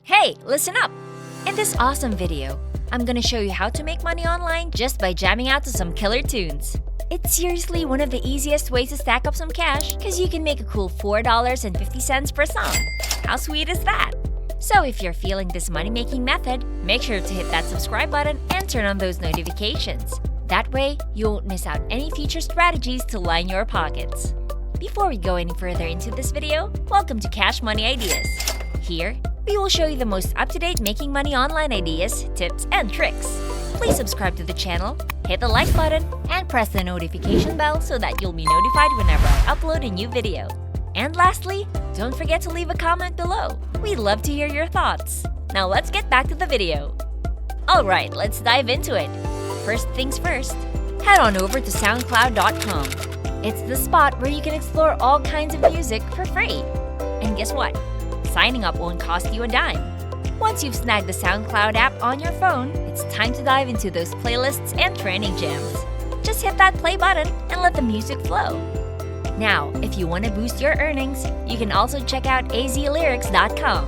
Hey, listen up! In this awesome video, I'm gonna show you how to make money online just by jamming out to some killer tunes. It's seriously one of the easiest ways to stack up some cash because you can make a cool $4.50 per song. How sweet is that? So if you're feeling this money-making method, make sure to hit that subscribe button and turn on those notifications. That way, you won't miss out any future strategies to line your pockets. Before we go any further into this video, welcome to Cash Money Ideas. Here, we will show you the most up-to-date making money online ideas, tips, and tricks. Please subscribe to the channel, hit the like button, and press the notification bell so that you'll be notified whenever I upload a new video. And lastly, don't forget to leave a comment below. We'd love to hear your thoughts. Now let's get back to the video. Alright, let's dive into it. First things first, head on over to SoundCloud.com. It's the spot where you can explore all kinds of music for free. And guess what? Signing up won't cost you a dime. Once you've snagged the SoundCloud app on your phone, it's time to dive into those playlists and trending jams. Just hit that play button and let the music flow. Now, if you want to boost your earnings, you can also check out azlyrics.com.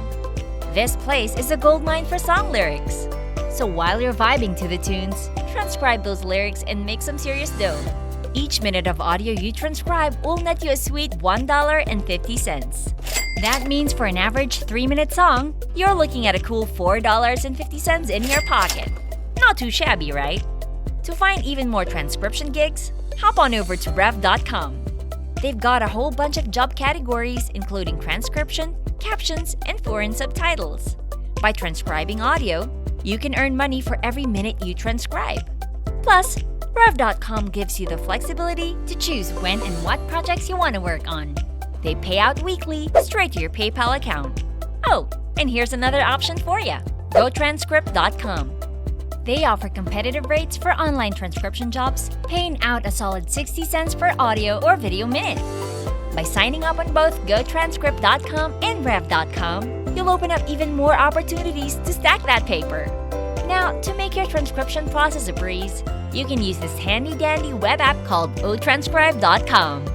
This place is a goldmine for song lyrics. So while you're vibing to the tunes, transcribe those lyrics and make some serious dough. Each minute of audio you transcribe will net you a sweet $1.50. That means for an average 3-minute song, you're looking at a cool $4.50 in your pocket. Not too shabby, right? To find even more transcription gigs, hop on over to rev.com. They've got a whole bunch of job categories including transcription, captions, and foreign subtitles. By transcribing audio, you can earn money for every minute you transcribe. Plus, rev.com gives you the flexibility to choose when and what projects you want to work on. They pay out weekly straight to your PayPal account. Oh, and here's another option for you. GoTranscript.com. They offer competitive rates for online transcription jobs, paying out a solid 60 cents per audio or video minute. By signing up on both GoTranscript.com and Rev.com, you'll open up even more opportunities to stack that paper. Now, to make your transcription process a breeze, you can use this handy-dandy web app called otranscribe.com.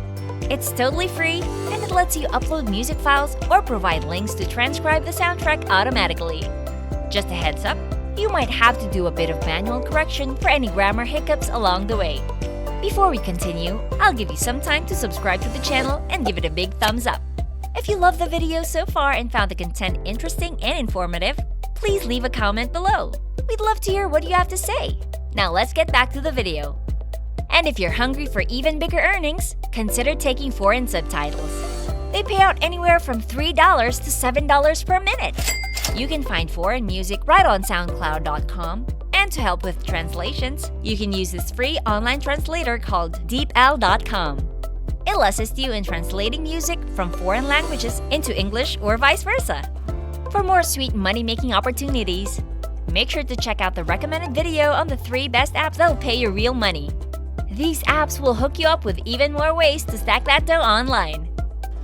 It's totally free and it lets you upload music files or provide links to transcribe the soundtrack automatically. Just a heads up, you might have to do a bit of manual correction for any grammar hiccups along the way. Before we continue, I'll give you some time to subscribe to the channel and give it a big thumbs up. If you loved the video so far and found the content interesting and informative, please leave a comment below. We'd love to hear what you have to say. Now let's get back to the video. And if you're hungry for even bigger earnings, consider taking foreign subtitles. They pay out anywhere from $3 to $7 per minute. You can find foreign music right on SoundCloud.com. And to help with translations, you can use this free online translator called DeepL.com. It'll assist you in translating music from foreign languages into English or vice versa. For more sweet money-making opportunities, make sure to check out the recommended video on the 3 best apps that'll pay you real money. These apps will hook you up with even more ways to stack that dough online.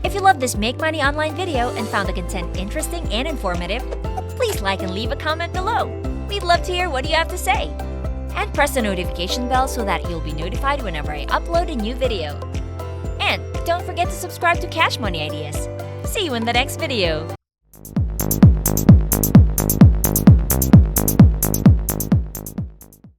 If you love this Make Money Online video and found the content interesting and informative, please like and leave a comment below. We'd love to hear what you have to say. And press the notification bell so that you'll be notified whenever I upload a new video. And don't forget to subscribe to Cash Money Ideas. See you in the next video.